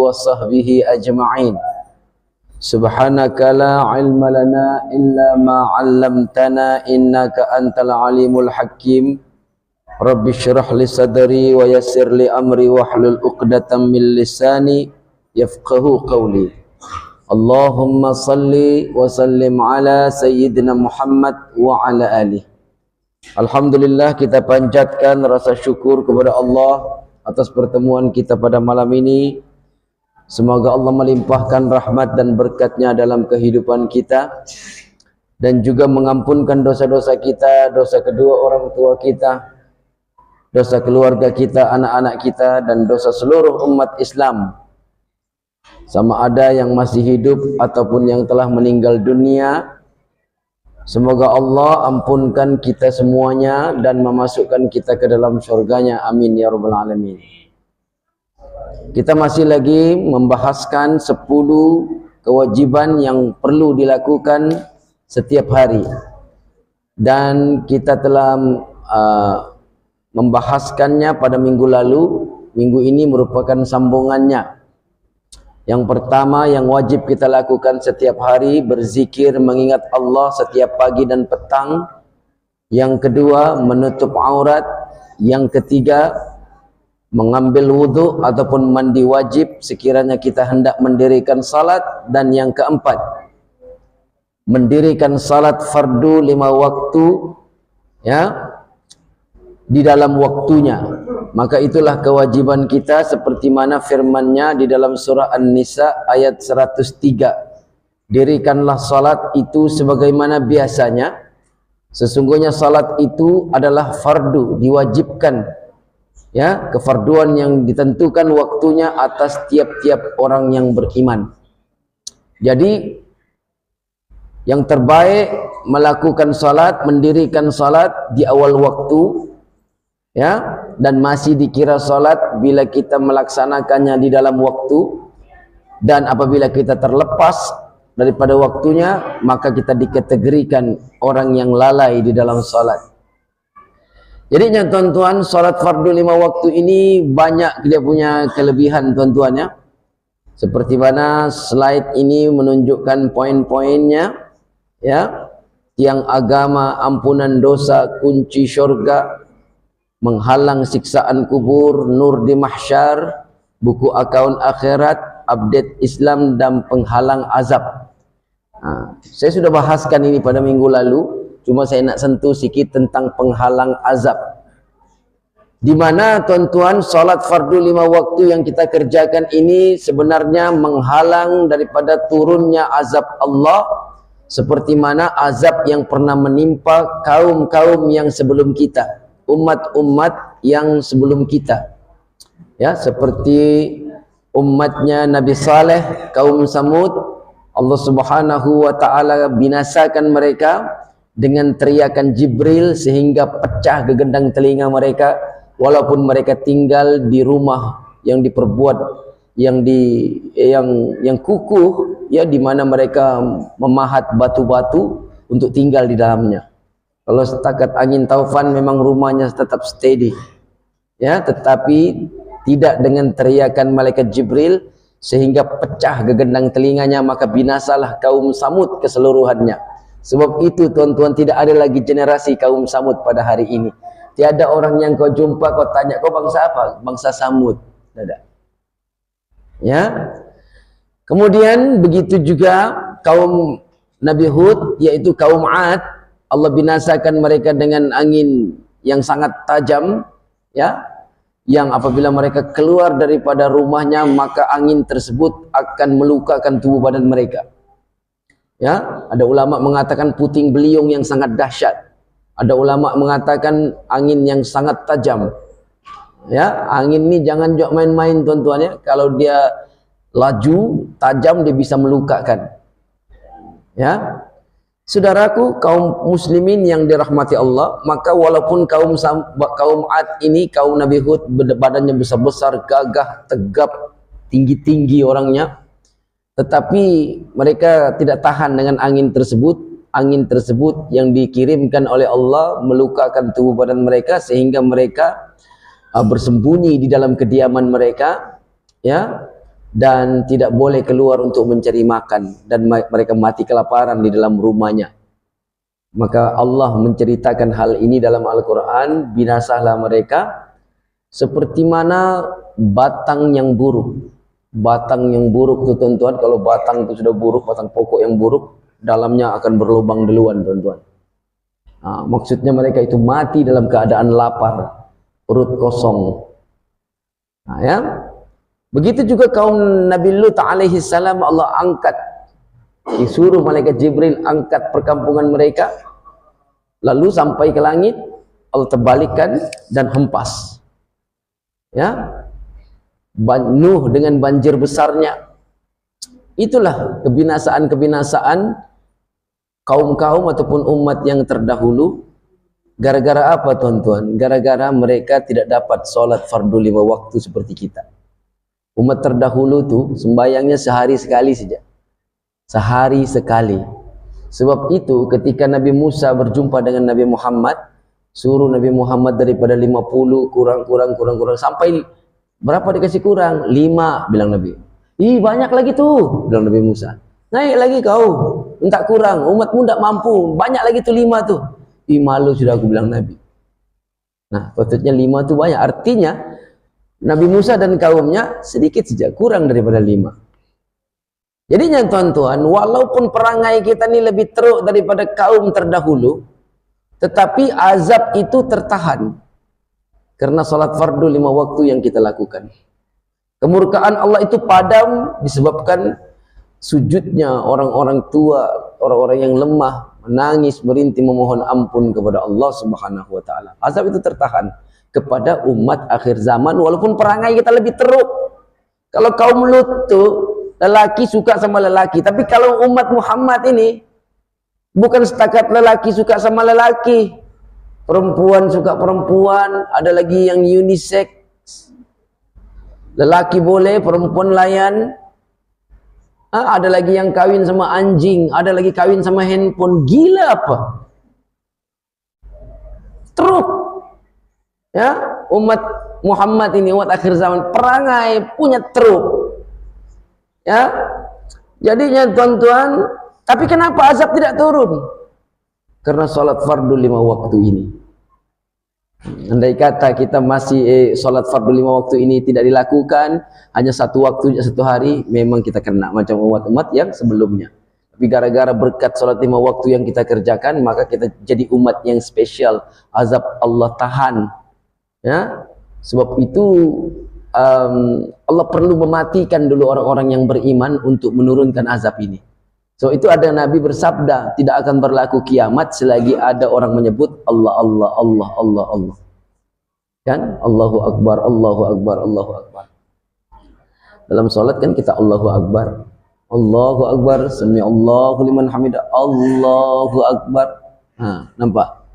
وصحبه أجمعين. سبحانك لا علم لنا إلا ما علمتنا إنك أنت العليم الحكيم. رب اشرح لي صدري ويسر لي أمري واحلل عقدة من لساني يفقهوا قولي. Allahumma salli wa sallim ala sayyidina Muhammad wa ala alihi. Alhamdulillah, kita panjatkan rasa syukur kepada Allah atas pertemuan kita pada malam ini. Semoga Allah melimpahkan rahmat dan berkatnya dalam kehidupan kita, dan juga mengampunkan dosa-dosa kita, dosa kedua orang tua kita, dosa keluarga kita, anak-anak kita, dan dosa seluruh umat Islam, sama ada yang masih hidup ataupun yang telah meninggal dunia. Semoga Allah ampunkan kita semuanya dan memasukkan kita ke dalam surganya, amin ya rabbal alamin. Kita masih lagi membahaskan 10 kewajiban yang perlu dilakukan setiap hari, dan kita telah membahaskannya pada minggu lalu. Minggu ini merupakan sambungannya. Yang pertama yang wajib kita lakukan setiap hari, berzikir mengingat Allah setiap pagi dan petang. Yang kedua, menutup aurat. Yang ketiga, mengambil wudhu ataupun mandi wajib sekiranya kita hendak mendirikan salat. Dan yang keempat, mendirikan salat fardu 5 waktu, ya, di dalam waktunya. Maka itulah kewajiban kita seperti mana firman-Nya di dalam surah An-Nisa ayat 103. Dirikanlah salat itu sebagaimana biasanya. Sesungguhnya salat itu adalah fardu, diwajibkan, ya, kefarduan yang ditentukan waktunya atas tiap-tiap orang yang beriman. Jadi yang terbaik melakukan salat, mendirikan salat di awal waktu, ya, dan masih dikira salat bila kita melaksanakannya di dalam waktu. Dan apabila kita terlepas daripada waktunya, maka kita dikategorikan orang yang lalai di dalam salat. Jadi tuan-tuan, salat fardu 5 waktu ini banyak dia punya kelebihan, tuan-tuan, ya. Seperti mana slide ini menunjukkan poin-poinnya, ya. Tiang agama, ampunan dosa, kunci syurga, menghalang siksaan kubur, nur di mahsyar, buku akaun akhirat, update Islam, dan penghalang azab. Saya sudah bahaskan ini pada minggu lalu, cuma saya nak sentuh sikit tentang penghalang azab. Di mana tuan-tuan, salat fardu 5 waktu yang kita kerjakan ini sebenarnya menghalang daripada turunnya azab Allah, seperti mana azab yang pernah menimpa kaum-kaum yang sebelum kita, umat-umat yang sebelum kita, ya, seperti umatnya Nabi Saleh, kaum Samud. Allah Subhanahu wa ta'ala binasakan mereka dengan teriakan Jibril sehingga pecah gegendang telinga mereka, walaupun mereka tinggal di rumah yang diperbuat yang kukuh, ya, di mana mereka memahat batu-batu untuk tinggal di dalamnya. Kalau setakat angin taufan memang rumahnya tetap steady, ya, tetapi tidak dengan teriakan malaikat Jibril sehingga pecah gegendang telinganya, maka binasalah kaum Samud keseluruhannya. Sebab itu tuan-tuan, tidak ada lagi generasi kaum Samud pada hari ini. Tiada orang yang kau jumpa kau tanya, kau bangsa apa? Bangsa Samud. Tidak. Ya. Kemudian begitu juga kaum Nabi Hud, yaitu kaum Ad. Allah binasakan mereka dengan angin yang sangat tajam, ya, yang apabila mereka keluar daripada rumahnya, maka angin tersebut akan melukakan tubuh badan mereka. Ya, ada ulama mengatakan puting beliung yang sangat dahsyat. Ada ulama mengatakan angin yang sangat tajam. Ya, angin ini jangan jok main-main, tuan-tuan, ya. Kalau dia laju, tajam, dia bisa melukakan. Ya. Saudaraku, kaum muslimin yang dirahmati Allah, maka walaupun kaum Ad ini, kaum Nabi Hud, badannya besar-besar, gagah, tegap, tinggi-tinggi orangnya, tetapi mereka tidak tahan dengan angin tersebut. Angin tersebut yang dikirimkan oleh Allah melukakan tubuh badan mereka sehingga mereka bersembunyi di dalam kediaman mereka, ya, dan tidak boleh keluar untuk mencari makan, dan mereka mati kelaparan di dalam rumahnya. Maka Allah menceritakan hal ini dalam Al-Quran, binasalah mereka seperti mana batang yang buruk. Batang yang buruk itu tuan-tuan, kalau batang itu sudah buruk, batang pokok yang buruk, dalamnya akan berlubang duluan tuan-tuan. Maksudnya mereka itu mati dalam keadaan lapar, perut kosong. Ya. Begitu juga kaum Nabi Lut alaihi salam, Allah angkat, disuruh malaikat Jibril angkat perkampungan mereka, lalu sampai ke langit, Allah terbalikkan dan hempas. Ya. Nuh dengan banjir besarnya. Itulah kebinasaan-kebinasaan kaum-kaum ataupun umat yang terdahulu. Gara-gara apa tuan-tuan? Gara-gara mereka tidak dapat sholat fardu 5 waktu seperti kita. Umat terdahulu tuh sembayangnya sehari sekali saja. Sehari sekali. Sebab itu ketika Nabi Musa berjumpa dengan Nabi Muhammad, suruh Nabi Muhammad daripada 50 kurang sampai berapa dikasih kurang? 5 bilang Nabi. Ih, banyak lagi tuh bilang Nabi Musa. Naik lagi kau, minta kurang, umatmu tidak mampu, banyak lagi tuh 5 tuh. Ih, malu sudah aku bilang Nabi. Nah, patutnya 5 tuh banyak. Artinya Nabi Musa dan kaumnya sedikit saja, kurang daripada 5. Jadinya tuan-tuan, walaupun perangai kita ini lebih teruk daripada kaum terdahulu, tetapi azab itu tertahan. Karena salat fardu 5 waktu yang kita lakukan. Kemurkaan Allah itu padam disebabkan sujudnya orang-orang tua, orang-orang yang lemah, menangis, merintih, memohon ampun kepada Allah Subhanahu wa taala. Azab itu tertahan kepada umat akhir zaman walaupun perangai kita lebih teruk. Kalau kaum Lut tuh lelaki suka sama lelaki, tapi kalau umat Muhammad ini bukan setakat lelaki suka sama lelaki, perempuan suka perempuan, ada lagi yang unisex, lelaki boleh, perempuan layan, ada lagi yang kawin sama anjing, ada lagi kawin sama handphone. Gila apa? Teruk. Ya, umat Muhammad ini, umat akhir zaman, perangai punya teruk. Ya, jadinya tuan-tuan, tapi kenapa azab tidak turun? Karena sholat fardu 5 waktu ini. Andai kata kita masih sholat fardu 5 waktu ini tidak dilakukan, hanya 1 waktu 1 hari, memang kita kena macam umat-umat yang sebelumnya. Tapi gara-gara berkat sholat 5 waktu yang kita kerjakan, maka kita jadi umat yang spesial. Azab Allah tahan. Ya, sebab itu Allah perlu mematikan dulu orang-orang yang beriman untuk menurunkan azab ini. So itu ada Nabi bersabda, tidak akan berlaku kiamat selagi ada orang menyebut Allah, Allah, Allah, Allah, Allah. Kan? Allahu Akbar, Allahu Akbar, Allahu Akbar. Dalam sholat kan kita Allahu Akbar, Allahu Akbar, sami Allahu liman hamidah, Allahu Akbar. Nah, nampak?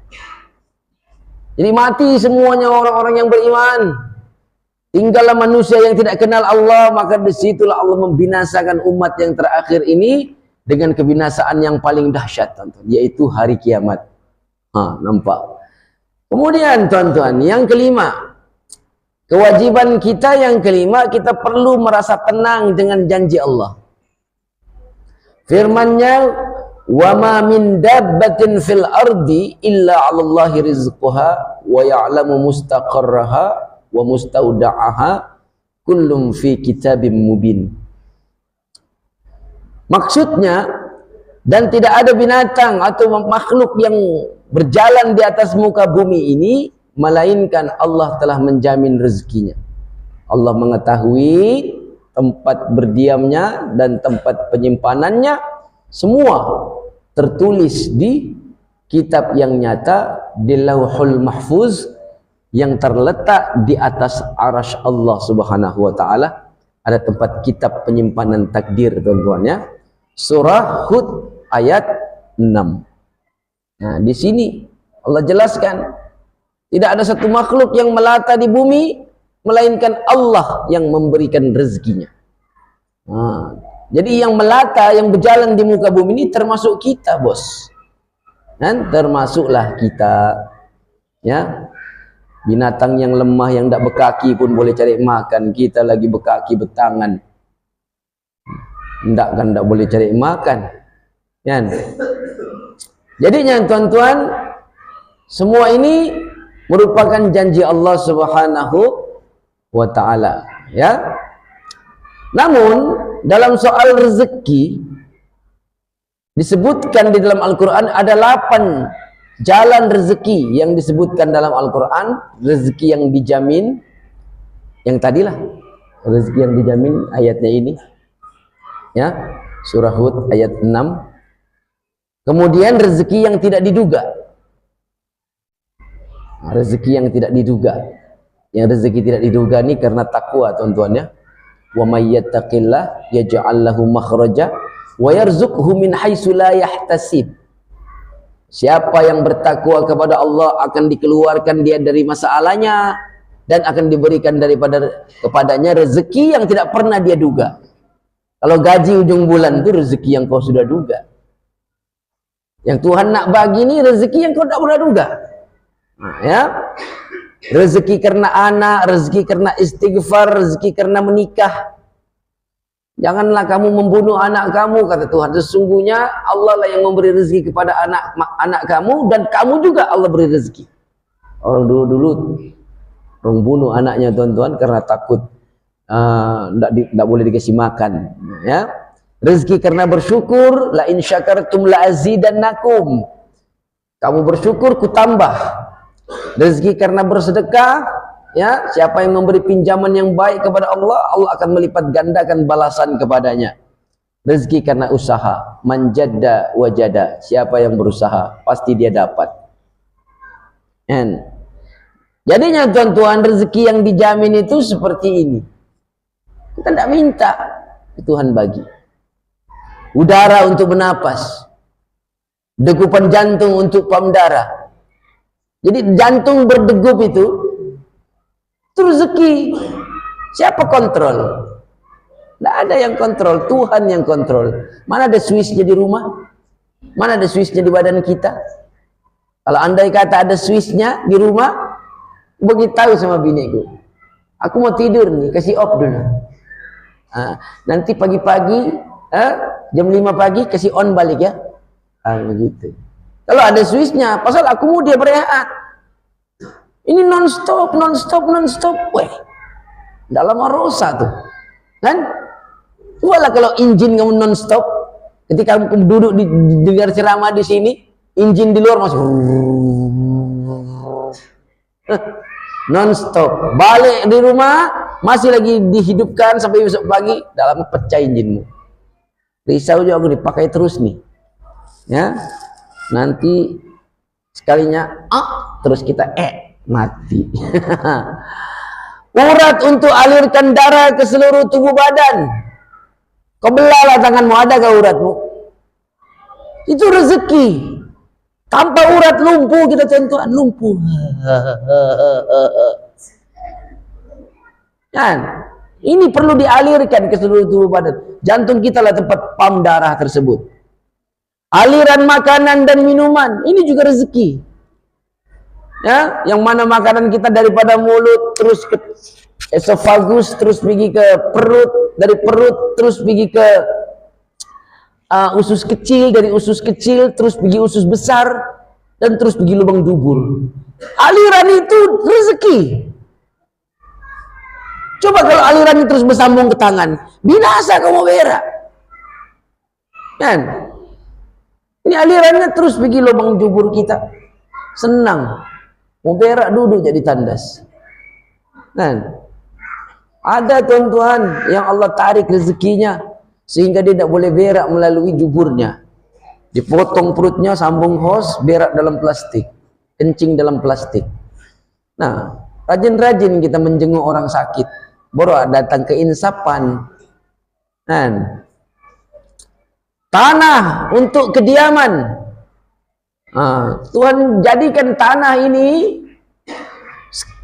Jadi mati semuanya orang-orang yang beriman. Tinggallah manusia yang tidak kenal Allah, maka disitulah Allah membinasakan umat yang terakhir ini dengan kebinasaan yang paling dahsyat, tuan-tuan, yaitu hari kiamat. Nampak? Kemudian tuan-tuan, yang kelima, kewajiban kita yang kelima, kita perlu merasa tenang dengan janji Allah. Firman-Nya, wa ma min dabbatin fil ardi illa 'alallahi rizquha wa ya'lamu mustaqarraha wa mustauda'aha kullum fi kitabim mubin. Maksudnya, dan tidak ada binatang atau makhluk yang berjalan di atas muka bumi ini melainkan Allah telah menjamin rezekinya. Allah mengetahui tempat berdiamnya dan tempat penyimpanannya, semua tertulis di kitab yang nyata di Lauhul Mahfuz yang terletak di atas arasy Allah Subhanahu wa taala. Ada tempat kitab penyimpanan takdir, tuan-tuan, ya. Surah Hud ayat 6. Nah, di sini Allah jelaskan tidak ada satu makhluk yang melata di bumi melainkan Allah yang memberikan rezekinya. Jadi yang melata, yang berjalan di muka bumi ini termasuk kita, bos. Dan termasuklah kita, ya. Binatang yang lemah yang tidak berkaki pun boleh cari makan, kita lagi berkaki bertangan. Ndak boleh cari makan, kan? Jadinya tuan-tuan, semua ini merupakan janji Allah Subhanahu wa taala, ya. Namun dalam soal rezeki disebutkan di dalam Al-Qur'an ada 8 jalan rezeki yang disebutkan dalam Al-Qur'an, rezeki yang dijamin. Yang tadilah rezeki yang dijamin ayatnya ini, ya, surah Hud ayat 6. Kemudian rezeki yang tidak diduga, rezeki yang tidak diduga. Yang rezeki tidak diduga ini karena takwa, tuan-tuan, ya. Wa may yattaqillah yaj'al lahu makhraja wa yarzuqhu min haitsu la yahtasib. Siapa yang bertakwa kepada Allah akan dikeluarkan dia dari masalahnya dan akan diberikan kepadanya rezeki yang tidak pernah dia duga. Kalau gaji ujung bulan itu rezeki yang kau sudah duga. Yang Tuhan nak bagi ini rezeki yang kau tidak pernah duga. Nah, ya. Rezeki karena anak, rezeki karena istighfar, rezeki karena menikah. Janganlah kamu membunuh anak kamu, kata Tuhan. Sesungguhnya Allah lah yang memberi rezeki kepada anak kamu, dan kamu juga Allah beri rezeki. Orang dulu orang bunuh anaknya, tuan-tuan, karena takut tidak boleh dikasih makan, ya. Rezeki karena bersyukur, la in syakartum la azidannakum. Kamu bersyukur, ku tambah. Rezeki karena bersedekah, ya, siapa yang memberi pinjaman yang baik kepada Allah, Allah akan melipat gandakan balasan kepadanya. Rezeki karena usaha, manjadda wajada, siapa yang berusaha pasti dia dapat. And jadinya tuan-tuan, rezeki yang dijamin itu seperti ini. Kita tidak minta, Tuhan bagi. Udara untuk bernapas, degupan jantung untuk pam darah. Jadi jantung berdegup itu rezeki. Siapa kontrol? Tidak ada yang kontrol, Tuhan yang kontrol. Mana ada switchnya di rumah? Mana ada switchnya di badan kita? Kalau andai kata ada switchnya di rumah, beritahu sama biniku, aku mau tidur nih, kasih off dulu. Nanti pagi-pagi jam 5 pagi kasih on balik, ya. Begitu. Kalau ada switchnya, pasal aku mau dia berehat. Ini non-stop. Weh, dalam rosa tuh, kan? Walau kalau injin kamu non-stop, ketika kamu duduk dengar ceramah di sini, injin di luar masuk non-stop. Balik di rumah masih lagi dihidupkan sampai besok pagi, dalam pecah injinmu. Risau juga aku dipakai terus nih, ya. Nanti sekalinya terus kita mati. Urat untuk alirkan darah ke seluruh tubuh badan. Kau belalah tanganmu, ada ke uratmu? Itu rezeki. Tanpa urat lumpuh kita, tuan-tuan, lumpuh. Kan? Ini perlu dialirkan ke seluruh tubuh badan. Jantung kita lah tempat pam darah tersebut. Aliran makanan dan minuman, ini juga rezeki. Ya, yang mana makanan kita daripada mulut terus ke esofagus, terus pergi ke perut, dari perut terus pergi ke usus kecil, dari usus kecil terus pergi usus besar, dan terus pergi lubang dubur. Aliran itu rezeki. Coba kalau aliran itu terus bersambung ke tangan, binasa kamu berak. Kan? Ini alirannya terus pergi lubang dubur kita. Senang. Mau berak duduk jadi tandas. Kan? Ada tuan-tuan yang Allah tarik rezekinya sehingga dia tidak boleh berak melalui juburnya. Dipotong perutnya, sambung hos, berak dalam plastik, kencing dalam plastik. Nah, rajin-rajin kita menjenguk orang sakit, baru datang ke insapan. Kan? Tanah untuk kediaman. Tuhan jadikan tanah ini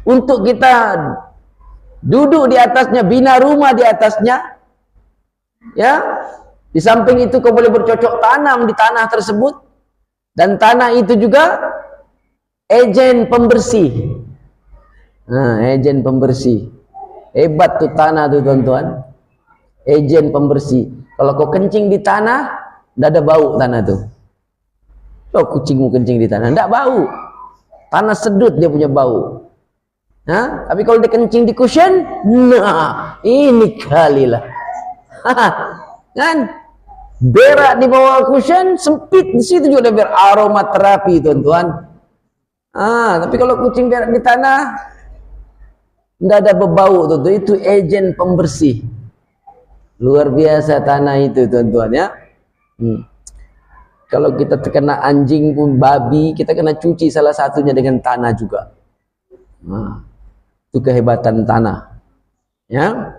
untuk kita duduk di atasnya, bina rumah di atasnya, ya. Di samping itu kau boleh bercocok tanam di tanah tersebut, dan tanah itu juga ejen pembersih. Ejen pembersih. Hebat tuh tanah tuh, tuan-tuan. Agen pembersih. Kalau kau kencing di tanah, tidak ada bau tanah tuh. Kalau kucingmu kencing di tanah, tidak bau. Tanah sedut dia punya bau. Nah, tapi kalau dia kencing di cushion, nah ini kalilah. Kan? Berak di bawah cushion sempit, di situ juga ada aroma terapi, tuan-tuan. Tapi kalau kucing berak di tanah, tidak ada berbau, tuan-tuan. Itu agen pembersih. Luar biasa tanah itu, tuan-tuan ya. Kalau kita terkena anjing pun, babi, kita kena cuci salah satunya dengan tanah juga. Itu kehebatan tanah. Ya.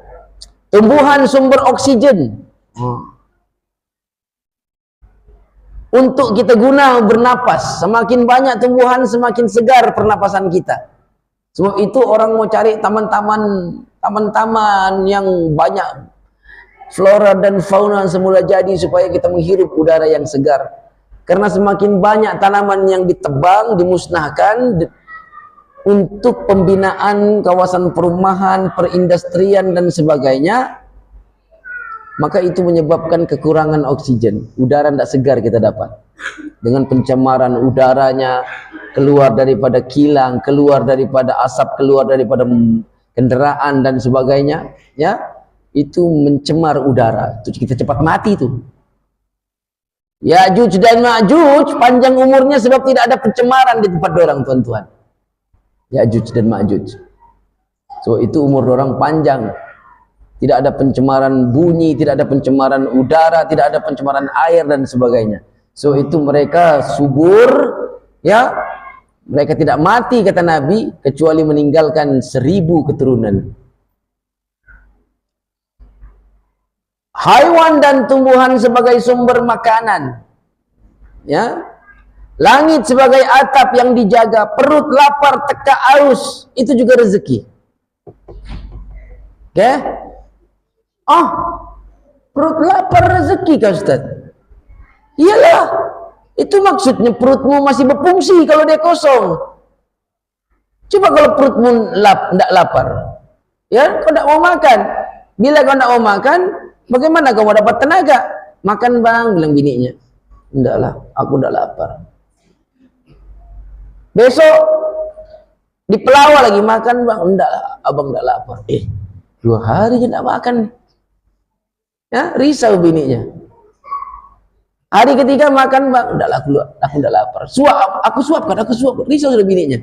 Tumbuhan sumber oksigen. Untuk kita guna bernapas. Semakin banyak tumbuhan, semakin segar pernapasan kita. Sebab itu orang mau cari taman-taman yang banyak flora dan fauna semula jadi supaya kita menghirup udara yang segar. Karena semakin banyak tanaman yang ditebang, dimusnahkan untuk pembinaan kawasan perumahan, perindustrian dan sebagainya, maka itu menyebabkan kekurangan oksigen. Udara tidak segar kita dapat. Dengan pencemaran udaranya, keluar daripada kilang, keluar daripada asap, keluar daripada kendaraan dan sebagainya, ya, itu mencemar udara. Itu kita cepat mati tuh. Ya'juj dan Ma'juj panjang umurnya sebab tidak ada pencemaran di tempat orang, tuan-tuan. Ya'juj dan Ma'juj. So itu umur orang panjang. Tidak ada pencemaran bunyi, tidak ada pencemaran udara, tidak ada pencemaran air dan sebagainya. So itu mereka subur, ya. Mereka tidak mati kata Nabi kecuali meninggalkan 1000 keturunan. Haiwan dan tumbuhan sebagai sumber makanan, ya. Langit sebagai atap yang dijaga, perut lapar, teka aus, itu juga rezeki. Oke? Perut lapar rezeki kah Ustaz? Iyalah, itu maksudnya perutmu masih berfungsi kalau dia kosong. Coba kalau perutmu tidak lapar, ya, kau tidak mau makan. Bila kau tidak mau makan, bagaimana kau mau dapat tenaga? Makan bang, bilang bininya. Enggaklah, aku tidak lapar. Besok di Pelawak lagi makan bang, enggak, abang tidak lapar. 2 hari tidak makan. Ya, risau bininya. Hari ketiga makan bang, enggaklah aku tidak lapar. Aku suapkan, risau sudah bininya.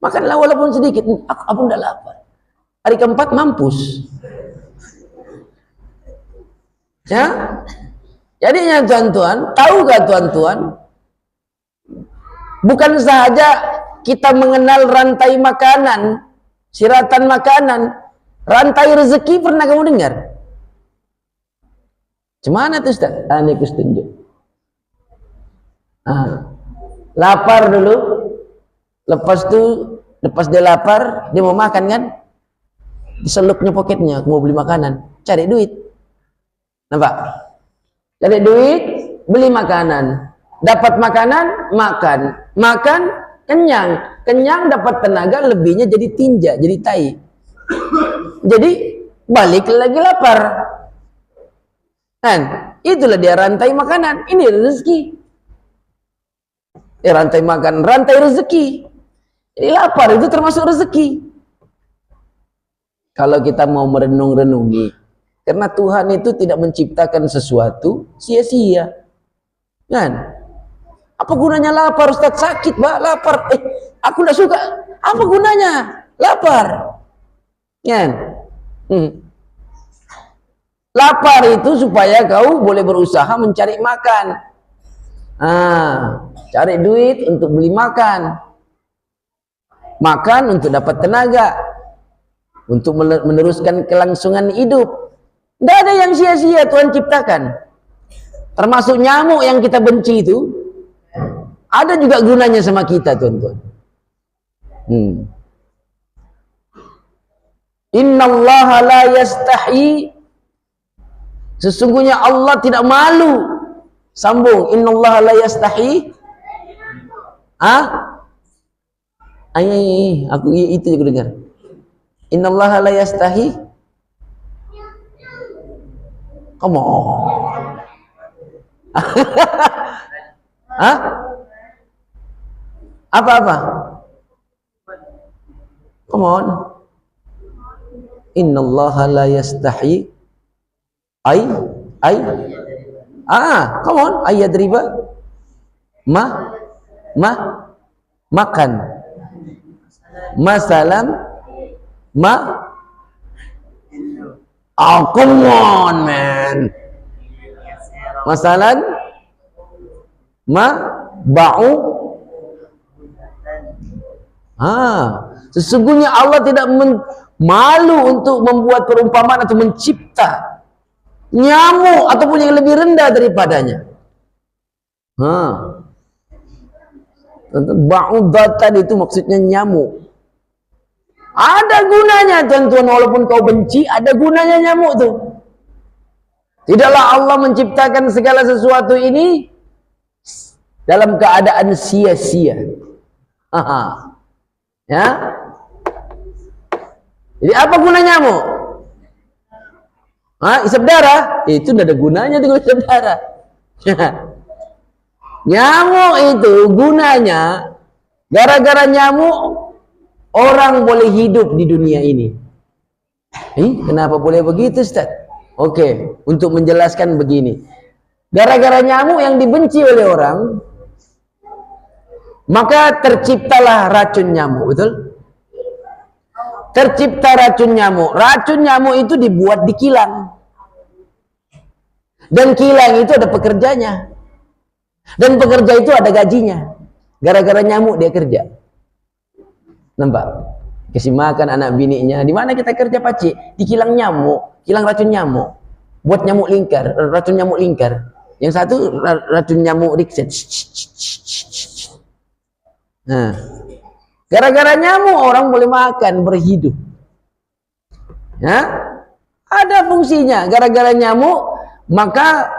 Makanlah walaupun sedikit, aku tidak lapar. Hari keempat mampus. Ya, jadinya tuan-tuan, tahukah tuan-tuan, bukan saja kita mengenal rantai makanan, siratan makanan, rantai rezeki pernah kamu dengar? Cemana tuh Ustaz? Ini aku tunjuk. Lapar dulu, lepas dia lapar, dia mau makan kan? Diselupnya poketnya, aku mau beli makanan, cari duit. Nampak? Cari duit, beli makanan. Dapat makanan, makan, kenyang dapat tenaga, lebihnya jadi tinja, jadi tai. Jadi balik lagi lapar. Kan? Itulah dia rantai makanan. Ini rezeki. Rantai makan, rantai rezeki. Jadi lapar itu termasuk rezeki. Kalau kita mau merenung-renungi, karena Tuhan itu tidak menciptakan sesuatu sia-sia. Kan? Apa gunanya lapar Ustaz? Sakit, Mbak, lapar. Aku tidak suka. Apa gunanya? Lapar. Kan? Lapar itu supaya kau boleh berusaha mencari makan. Cari duit untuk beli makan. Makan untuk dapat tenaga. Untuk meneruskan kelangsungan hidup. Tidak ada yang sia-sia Tuhan ciptakan. Termasuk nyamuk yang kita benci itu, ada juga gunanya sama kita, tuan-tuan. Innallaha la yastahi, sesungguhnya Allah tidak malu. Sambung, innallaha la yastahi. Aku itu juga dengar. Innallaha la yastahi Come on. Hah? Apa-apa? Come on. Innallaha la yastahi come on, ayadriba makan masalam oh come on man, masalan ba'u sesungguhnya Allah tidak malu untuk membuat perumpamaan atau mencipta nyamuk ataupun yang lebih rendah daripadanya. Ba'udatan itu maksudnya nyamuk. Ada gunanya tuan-tuan, walaupun kau benci, ada gunanya nyamuk tuh. Tidaklah Allah menciptakan segala sesuatu ini dalam keadaan sia-sia. Ya. Jadi apa guna nyamuk? Isap darah? Itu tidak ada gunanya dengan isap darah. Nyamuk itu gunanya, gara-gara nyamuk orang boleh hidup di dunia ini. Kenapa boleh begitu, Ustaz? Oke, untuk menjelaskan begini. Gara-gara nyamuk yang dibenci oleh orang, maka terciptalah racun nyamuk, betul? Tercipta racun nyamuk. Racun nyamuk itu dibuat di kilang. Dan kilang itu ada pekerjanya. Dan pekerja itu ada gajinya. Gara-gara nyamuk dia kerja. Nampak? Kasih makan anak bininya. Di mana kita kerja, Pakcik? Di kilang nyamuk. Kilang racun nyamuk. Buat nyamuk lingkar. Racun nyamuk lingkar. Yang satu racun nyamuk rikset. Nah, gara-gara nyamuk orang boleh makan, berhidup. Ya, ada fungsinya. Gara-gara nyamuk, maka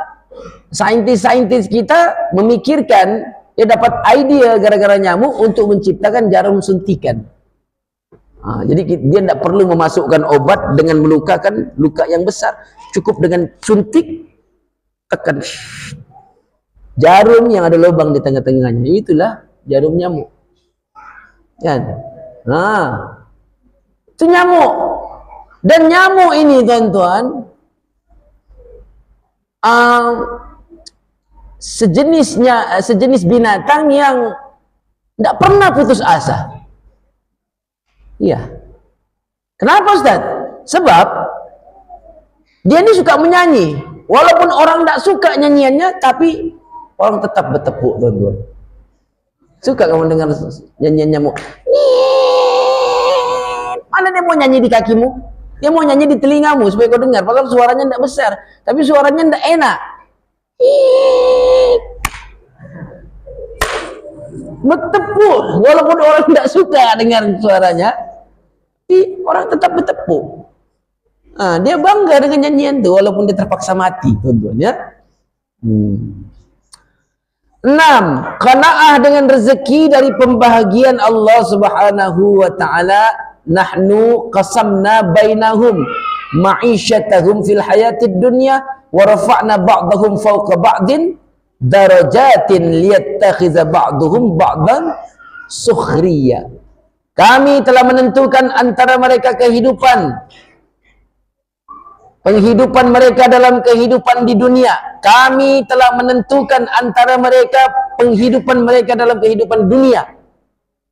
saintis-saintis kita memikirkan, dia dapat ide gara-gara nyamuk untuk menciptakan jarum suntikan. Jadi dia tidak perlu memasukkan obat dengan melukakan luka yang besar. Cukup dengan suntik, tekan jarum yang ada lubang di tengah-tengahnya. Itulah jarum nyamuk. Kan? Itu nyamuk. Dan nyamuk ini, tuan-tuan, sejenis binatang yang tidak pernah putus asa. Iya. Kenapa, Ustaz? Sebab dia ini suka menyanyi. Walaupun orang tidak suka nyanyiannya, tapi orang tetap bertepuk, tuan-tuan. Suka kamu dengar nyanyian nyamuk? Mana dia mau nyanyi di kakimu? Dia mau nyanyi di telingamu supaya kau dengar. Padahal suaranya tidak besar, tapi suaranya tidak enak. Bertepuk, walaupun orang tidak suka dengar suaranya, tapi orang tetap bertepuk. Dia bangga dengan nyanyian itu, walaupun dia terpaksa mati, tuan-tuan ya. 6. Qanaah dengan rezeki dari pembahagian Allah Subhanahu wa taala. Nahnu qasamna bainahum ma'isyatahum fil hayatid dunya wa rafa'na ba'dahum fawqa ba'din darajatin liyattakhidha ba'duhum ba'dan sukhriya. Kami telah menentukan antara mereka penghidupan mereka dalam kehidupan di dunia. Kami telah menentukan antara mereka penghidupan mereka dalam kehidupan dunia.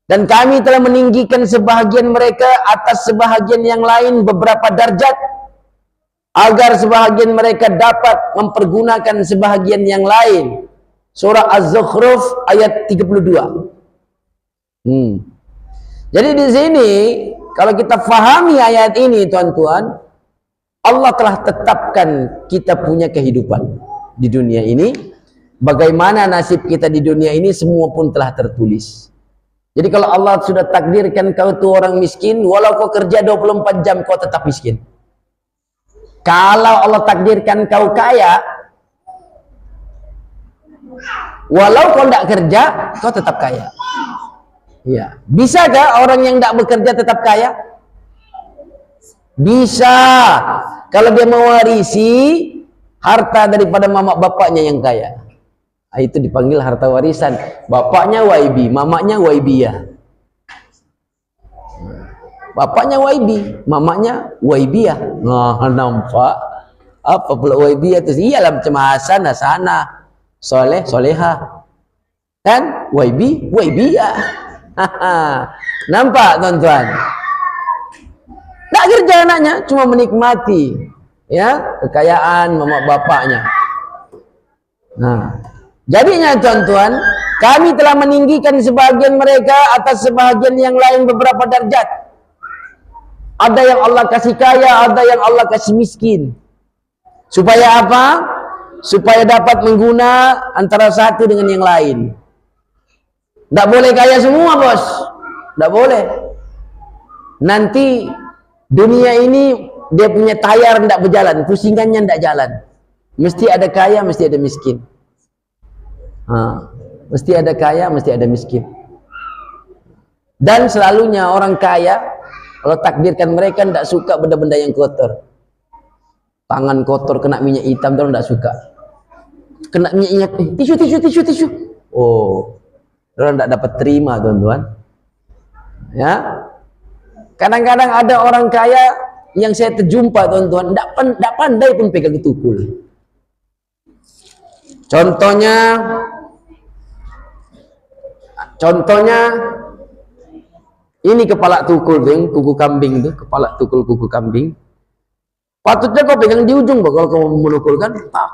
Dan kami telah meninggikan sebahagian mereka atas sebahagian yang lain beberapa darjat, agar sebahagian mereka dapat mempergunakan sebahagian yang lain. Surah Az-Zukhruf ayat 32. Jadi di sini kalau kita fahami ayat ini, tuan-tuan, Allah telah tetapkan kita punya kehidupan di dunia ini. Bagaimana nasib kita di dunia ini semua pun telah tertulis. Jadi kalau Allah sudah takdirkan kau itu orang miskin, walau kau kerja 24 jam kau tetap miskin. Kalau Allah takdirkan kau kaya, walau kau tidak kerja, kau tetap kaya. Ya, bisakah orang yang tidak bekerja tetap kaya? Bisa. Kalau dia mewarisi harta daripada mamak bapaknya yang kaya. Itu dipanggil harta warisan. Bapaknya YB, mamaknya YBiyah. Bapaknya YB, mamaknya YBiyah. Nah, nampak? Apa pula YBiyah itu? Iyalah macam Hasan, Hasanah, Soleh, Solehah. Kan? YB, YBiyah. Nampak tuan-tuan? Tak kerja anaknya, cuma menikmati ya kekayaan mamak bapaknya. Nah, jadinya tuan-tuan, kami telah meninggikan sebahagian mereka atas sebahagian yang lain beberapa darjat. Ada yang Allah kasih kaya, ada yang Allah kasih miskin. Supaya apa? Supaya dapat mengguna antara satu dengan yang lain. Tak boleh kaya semua, bos. Tak boleh. Nanti dunia ini dia punya tayar tidak berjalan, pusingannya tidak jalan. Mesti ada kaya, mesti ada miskin. Mesti ada kaya, mesti ada miskin. Dan selalunya orang kaya, kalau takdirkan mereka tidak suka benda-benda yang kotor. Tangan kotor kena minyak hitam, orang tidak suka. Kena minyak, tisu. Oh, orang tidak dapat terima, tuan-tuan. Ya, kadang-kadang ada orang kaya yang saya terjumpa, tuan-tuan, tidak pandai pun pegang tukul. Contohnya ini kepala tukul tuh, kuku kambing tuh, kepala tukul kuku kambing. Patutnya kau pegang di ujung, kalau kau memukul kan, tak.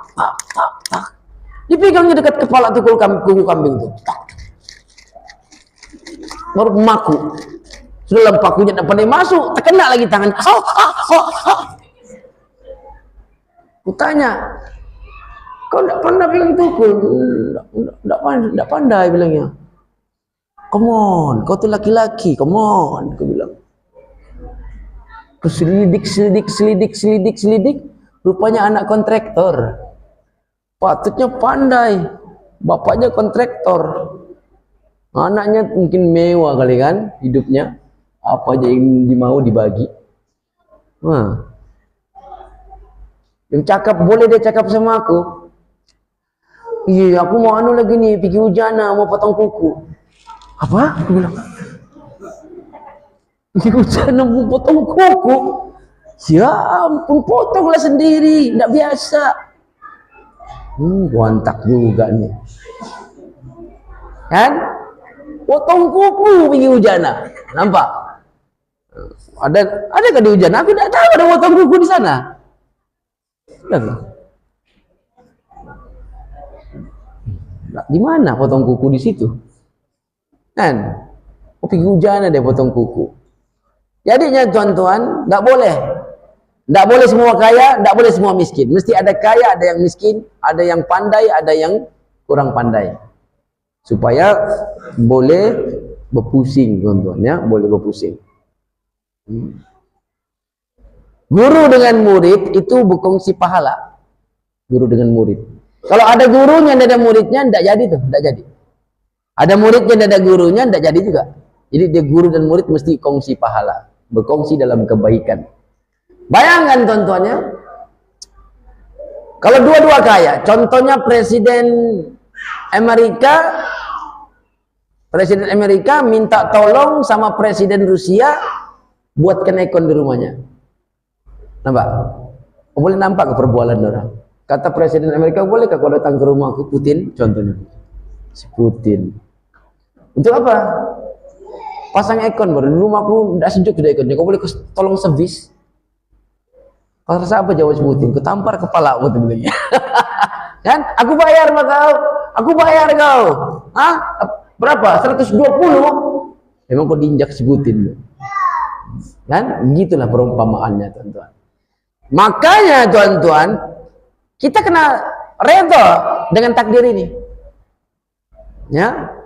Dipegangnya dekat kepala tukul kuku kambing tuh, tak. Baru maku. Sudah lempakunya tidak pandai masuk, terkena lagi tangan. Kutanya, kau tidak pandai pegang tukul? Tidak pandai bilangnya. Come on, kau tuh laki-laki, come on, aku bilang. Selidik, rupanya anak kontraktor. Patutnya pandai, bapaknya kontraktor. Anaknya mungkin mewah kali kan hidupnya, apa aja yang dimau dibagi. Yang cakap, boleh dia cakap sama aku. Iya, aku mau anu lagi nih, pergi hujana, mau potong kuku. Apa? Aku bilang, pergi hujana mau potong kuku? Ya ampun, potonglah sendiri, tidak biasa. Wantak juga nih. Kan? Potong kuku pergi hujana. Nampak? Ada di hujana? Aku tidak tahu ada potong kuku di sana. Di mana potong kuku di situ? Kan? Pergi hujana dia potong kuku. Jadinya tuan-tuan, tidak boleh. Tidak boleh semua kaya, tidak boleh semua miskin. Mesti ada kaya, ada yang miskin, ada yang pandai, ada yang kurang pandai. Supaya boleh berpusing, tuan-tuan ya, boleh berpusing. Guru dengan murid itu berkongsi pahala. Guru dengan murid. Kalau ada gurunya, tidak ada muridnya, tidak jadi tuh, tidak jadi. Ada muridnya, tidak ada gurunya, tidak jadi juga. Jadi dia guru dan murid mesti kongsi pahala, berkongsi dalam kebaikan. Bayangkan tuan-tuannya, kalau dua-dua kaya, contohnya Presiden Amerika minta tolong sama Presiden Rusia buatkan aircon di rumahnya. Nampak? Boleh nampak keperbualan orang. Kata Presiden Amerika, bolehkah kau datang ke rumahku, Putin? Contohnya, si Putin. Untuk apa? Pasang aircon baru. Di rumahku tidak sejuk sudah airconnya. Kau boleh tolong servis? Kau rasa apa jawab si Putin? Kau tampar kepala Putin bilangnya. Kan? Aku bayar sama kau. Aku bayar kau. Hah? Berapa? 120? Memang kau diinjak si Putin. Kan? Gitulah perumpamaannya, tuan-tuan. Makanya, tuan-tuan, kita kena redha dengan takdir ini. Ya.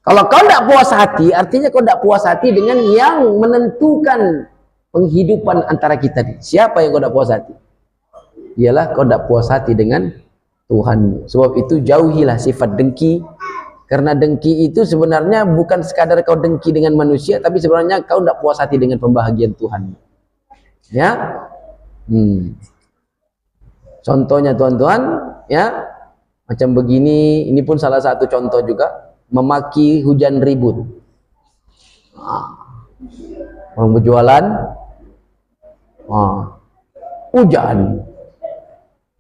Kalau kau tidak puas hati, artinya kau tidak puas hati dengan yang menentukan penghidupan antara kita. Siapa yang kau tidak puas hati? Ialah kau tidak puas hati dengan Tuhan. Sebab itu jauhilah sifat dengki. Karena dengki itu sebenarnya bukan sekadar kau dengki dengan manusia, tapi sebenarnya kau tidak puas hati dengan pembahagian Tuhan. Ya. Contohnya tuan-tuan, ya, macam begini, ini pun salah satu contoh juga, memaki hujan ribut. Orang berjualan, hujan,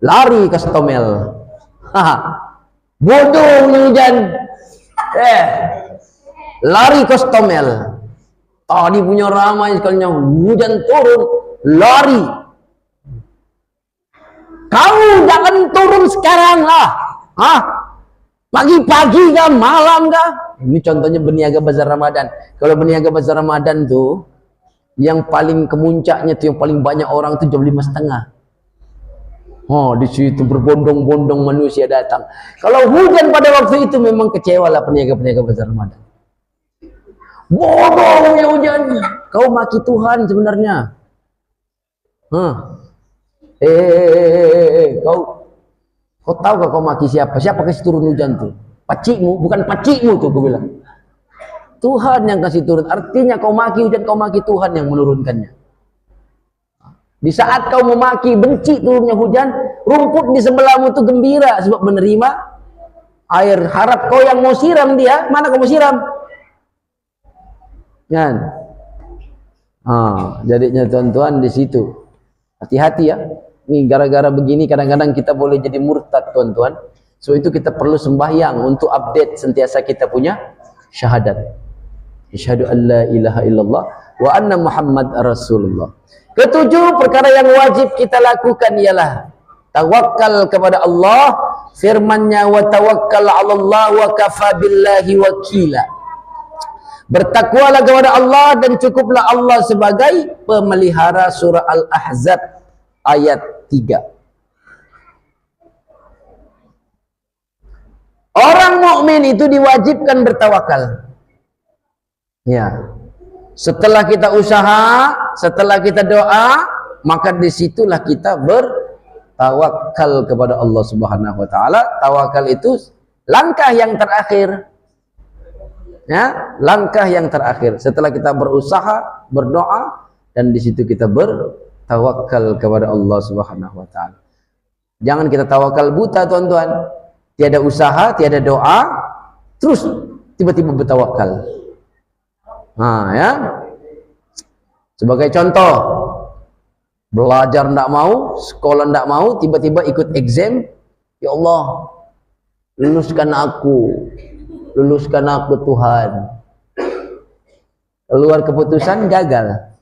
lari ke stomel, bodoh hujan, lari ke stomel. Tadi punya ramai sekalinya, hujan turun, lari. Kamu jangan turun sekarang lah. Pagi-pagi kah, malam kah? Ini contohnya berniaga bazar Ramadan. Kalau berniaga bazar Ramadan tuh, yang paling kemuncaknya tuh, yang paling banyak orang tuh jam 5:30. Di situ berbondong-bondong manusia datang. Kalau hujan pada waktu itu, memang kecewalah peniaga-peniaga bazar Ramadan. Bodoh ya hujan. Kau maki Tuhan sebenarnya. Kau tahu gak kau maki siapa? Siapa kasih turun hujan tuh? Pacikmu, bukan pacikmu tuh, gue bilang. Tuhan yang kasih turun. Artinya kau maki hujan, kau maki Tuhan yang menurunkannya. Di saat kau memaki, benci turunnya hujan, rumput di sebelahmu tuh gembira sebab menerima air. Harap kau yang mau siram dia, mana kau mau siram? Kan? Jadinya tuan-tuan di situ. Hati-hati ya. Ini gara-gara begini kadang-kadang kita boleh jadi murtad tuan-tuan. So itu kita perlu sembahyang untuk update sentiasa kita punya syahadat. Asyhadu an la ilaha illallah wa anna Muhammad Rasulullah. Ketujuh perkara yang wajib kita lakukan ialah tawakal kepada Allah. Firman-Nya wa tawakkal 'ala Allah wa kafa billahi wakila. Bertakwalah kepada Allah dan cukuplah Allah sebagai pemelihara. Surah Al-Ahzab ayat 3. Orang mukmin itu diwajibkan bertawakal. Ya. Setelah kita usaha, setelah kita doa, maka disitulah kita bertawakal kepada Allah Subhanahu wa taala. Tawakal itu langkah yang terakhir. Ya, langkah yang terakhir setelah kita berusaha, berdoa, dan di situ kita bertawakal kepada Allah Subhanahu wa taala. Jangan kita tawakal buta tuan-tuan. Tiada usaha, tiada doa, terus tiba-tiba bertawakal. Ya. Sebagai contoh, belajar ndak mau, sekolah ndak mau, tiba-tiba ikut exam, ya Allah, luluskan aku Tuhan. Keluar keputusan gagal.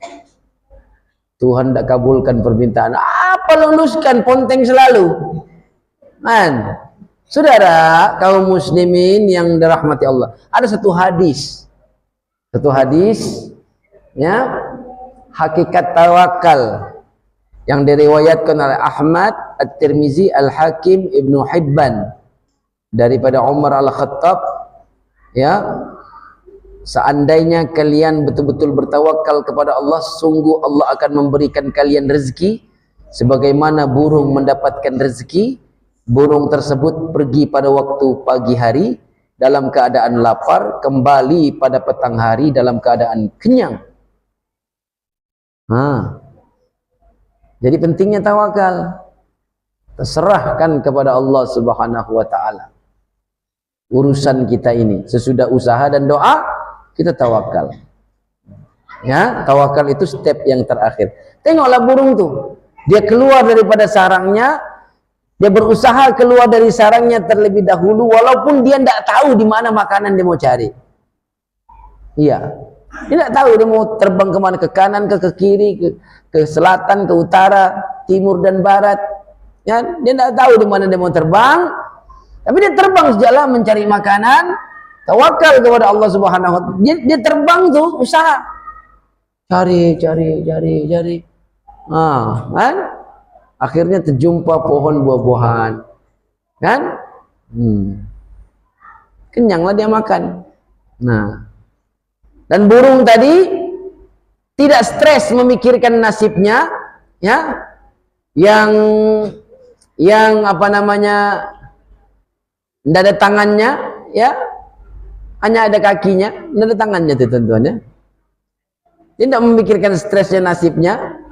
Tuhan tidak kabulkan permintaan. Apa luluskan, ponteng selalu. Man, saudara kaum muslimin yang dirahmati Allah, ada satu hadis ya, hakikat tawakal yang diriwayatkan oleh Ahmad, At-Tirmizi, Al-Hakim, Ibnu Hibban daripada Umar Al-Khattab, ya, seandainya kalian betul-betul bertawakal kepada Allah, sungguh Allah akan memberikan kalian rezeki sebagaimana burung mendapatkan rezeki. Burung tersebut pergi pada waktu pagi hari dalam keadaan lapar, kembali pada petang hari dalam keadaan kenyang. Jadi pentingnya tawakal. Terserahkan kepada Allah Subhanahu wa taala urusan kita ini. Sesudah usaha dan doa, kita tawakal. Ya, tawakal itu step yang terakhir. Tengoklah burung tuh. Dia keluar daripada sarangnya, dia berusaha keluar dari sarangnya terlebih dahulu, walaupun dia tidak tahu di mana makanan dia mau cari. Iya, dia tidak tahu dia mau terbang kemana, ke kanan, ke kiri, ke selatan, ke utara, timur dan barat. Ya, dia tidak tahu di mana dia mau terbang, tapi dia terbang sejalan mencari makanan, tawakal kepada Allah Subhanahu wa taala. Dia terbang tuh usaha, cari. Kan? Akhirnya terjumpa pohon buah-buahan, kan? Kenyanglah dia makan. Nah, dan burung tadi tidak stres memikirkan nasibnya, ya, yang apa namanya, tidak ada tangannya, ya, hanya ada kakinya, tidak ada tangannya, tentunya. Dia tidak memikirkan stresnya nasibnya.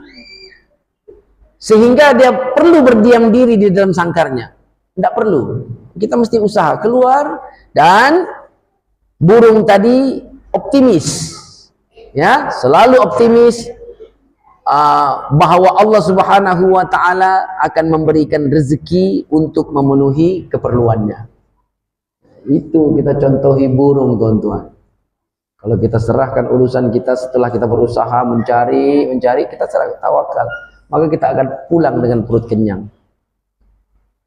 sehingga dia perlu berdiam diri di dalam sangkarnya. Tidak perlu. Kita mesti usaha keluar, dan burung tadi optimis, ya, selalu optimis bahwa Allah Subhanahu wa taala akan memberikan rezeki untuk memenuhi keperluannya. Itu kita contohi burung, tuan-tuan. Kalau kita serahkan urusan kita setelah kita berusaha mencari, kita serahkan tawakal, maka kita akan pulang dengan perut kenyang.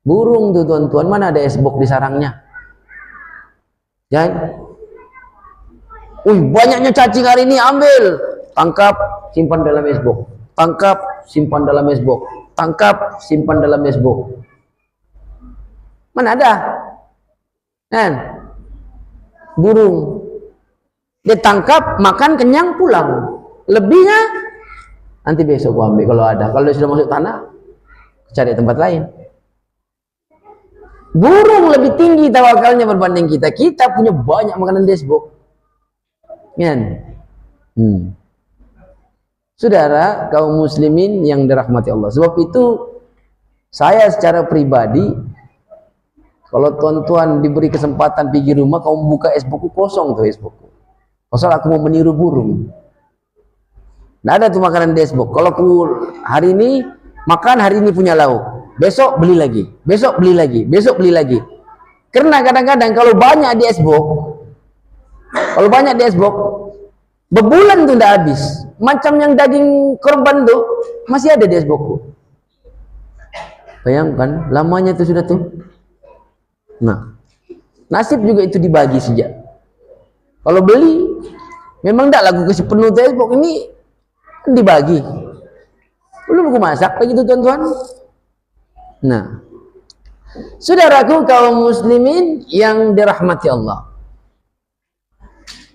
Burung tuh, tuan-tuan, mana ada esbok di sarangnya? Ya. Banyaknya cacing hari ini, ambil, tangkap, simpan dalam esbok. Tangkap, simpan dalam esbok. Tangkap, simpan dalam esbok. Mana ada? Kan? Burung ditangkap, makan, kenyang, pulang. Lebihnya nanti besok gua ambil kalau ada. Kalau sudah masuk tanah, cari tempat lain. Burung lebih tinggi tawakalnya berbanding kita. Kita punya banyak makanan desbok. Kan? Saudara kaum muslimin yang dirahmati Allah. Sebab itu saya secara pribadi, kalau tuan-tuan diberi kesempatan pergi rumah, kamu buka esbokku, kosong tuh esbokku. Pasal aku mau meniru burung. Nggak ada tuh makanan di esbok. Kalau aku hari ini makan, hari ini punya lauk, besok beli lagi, besok beli lagi, besok beli lagi. Karena kadang-kadang kalau banyak di esbok, bebulan tuh nggak habis. Macam yang daging korban tuh masih ada di esbokku. Bayangkan lamanya itu sudah tuh. Nah, nasib juga itu dibagi sejak. Kalau beli, memang tidak lagu kasih penuh esbok ini dibagi. Belum aku masak begitu, tuan-tuan. Nah, saudaraku kaum muslimin yang dirahmati Allah,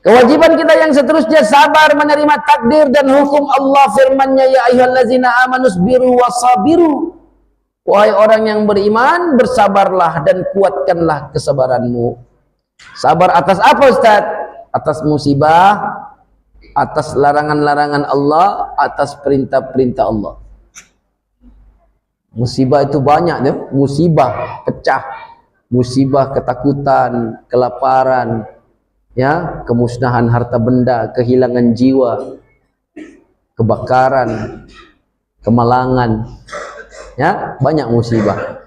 kewajiban kita yang seterusnya sabar menerima takdir dan hukum Allah. Firman-Nya, ya ayyuhallazina amanu sabiru wasabiru. Wahai orang yang beriman, bersabarlah dan kuatkanlah kesabaranmu. Sabar atas apa, Ustaz? Atas musibah, atas larangan-larangan Allah, atas perintah-perintah Allah. Musibah itu banyak, ya? Musibah pecah, musibah ketakutan, kelaparan, ya, kemusnahan harta benda, kehilangan jiwa, kebakaran, kemalangan, ya, banyak musibah.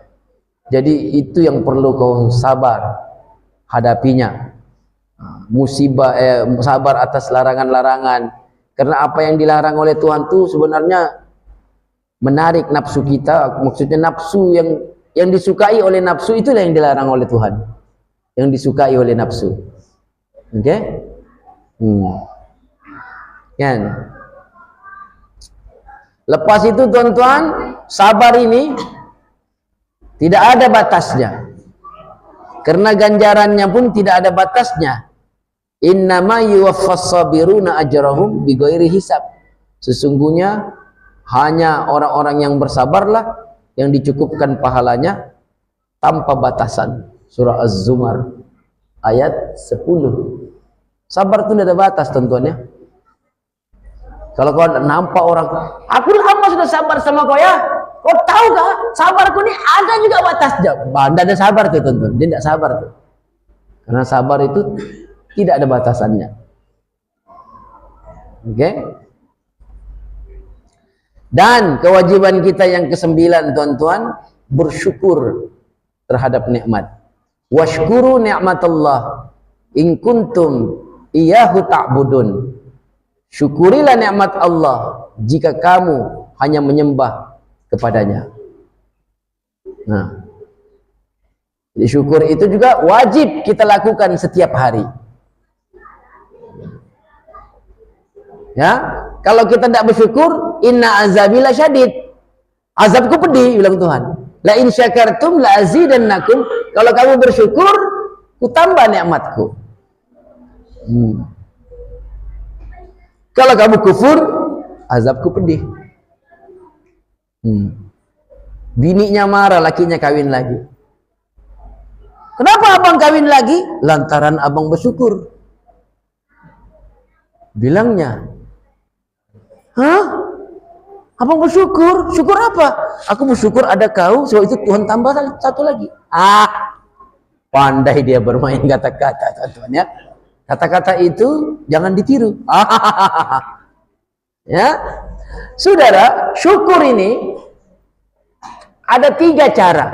Jadi itu yang perlu kau sabar hadapinya. Musibah, sabar atas larangan-larangan. Karena apa yang dilarang oleh Tuhan itu sebenarnya menarik nafsu kita. Maksudnya nafsu yang disukai oleh nafsu, itulah yang dilarang oleh Tuhan. Yang disukai oleh nafsu. Oke? Kan? Lepas itu, tuan-tuan, sabar ini tidak ada batasnya. Karena ganjarannya pun tidak ada batasnya. Innama yuwaffas sabiruna ajrahum bighairi hisab. Sesungguhnya hanya orang-orang yang bersabarlah yang dicukupkan pahalanya tanpa batasan. Surah Az-Zumar ayat 10. Sabar itu tidak ada batas, tentunya. Kalau kau nampak orang, aku lama sudah sabar sama kau, ya. Kau tahu gak, sabarku ini ada juga batasnya. Tidak ada sabar tuh, tuan-tuan. Dia tidak sabar tuh. Karena sabar itu tidak ada batasannya. Oke? Dan kewajiban kita yang ke-9, tuan-tuan, bersyukur terhadap nikmat. Washkuru ni'matallah in kuntum iyyahu ta'budun. Syukurilah nikmat Allah jika kamu hanya menyembah kepadanya. Nah, jadi syukur itu juga wajib kita lakukan setiap hari. Ya, kalau kita tidak bersyukur, inna azabila syadid. Azabku pedih, bilang Tuhan. La in syakartum la azidannakum. Kalau kamu bersyukur, ku tambah nikmatku. Kalau kamu kufur, azabku pedih. Bininya marah, lakinya kawin lagi. Kenapa abang kawin lagi? Lantaran abang bersyukur. Bilangnya, hah? Abang bersyukur? Syukur apa? Aku bersyukur ada kau, so itu Tuhan tambah satu lagi. Pandai dia bermain kata-kata, teman-teman ya. Kata-kata itu jangan ditiru. Ya, saudara, syukur ini ada 3 cara.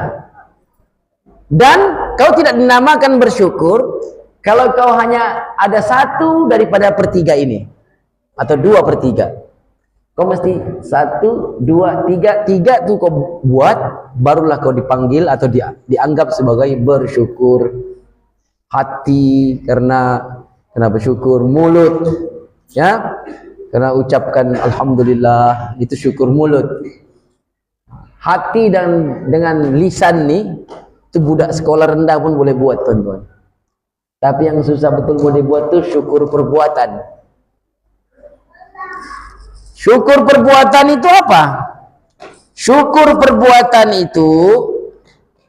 Dan kau tidak dinamakan bersyukur kalau kau hanya ada 1 daripada per-3 ini, atau 2/3. Kau mesti 1, 2, 3 tuh kau buat, barulah kau dipanggil atau dianggap sebagai bersyukur. Hati karena bersyukur, mulut ya karena ucapkan alhamdulillah, itu syukur mulut. Hati dan dengan lisan nih, itu budak sekolah rendah pun boleh buat, teman-teman. Tapi yang susah betul boleh buat tuh syukur perbuatan. Syukur perbuatan itu apa? Syukur perbuatan itu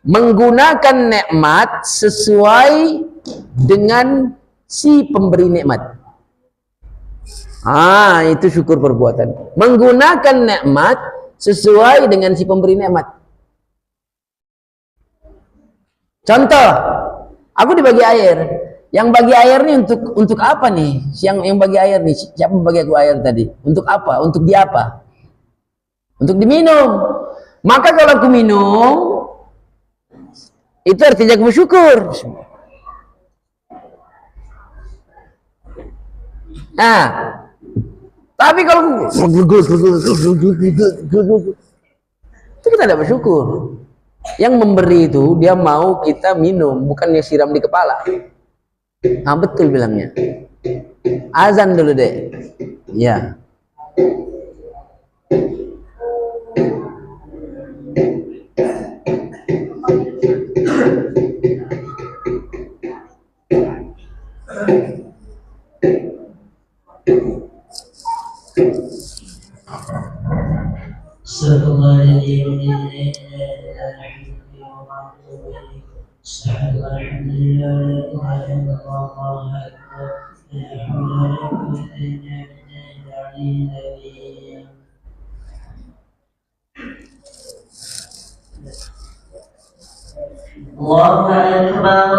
menggunakan nikmat sesuai dengan si pemberi nikmat. Itu syukur perbuatan. Menggunakan nikmat sesuai dengan si pemberi nikmat. Contoh, aku dibagi air. Yang bagi air nih untuk apa nih? Yang bagi air nih, siapa bagi aku air tadi? Untuk apa? Untuk dia apa? Untuk diminum. Maka kalau aku minum, itu artinya aku bersyukur. Nah, tapi kalau itu kita tidak bersyukur. Yang memberi itu dia mau kita minum, bukannya siram di kepala. Betul bilangnya. Azan dulu deh. Ya. Allahu Akbar,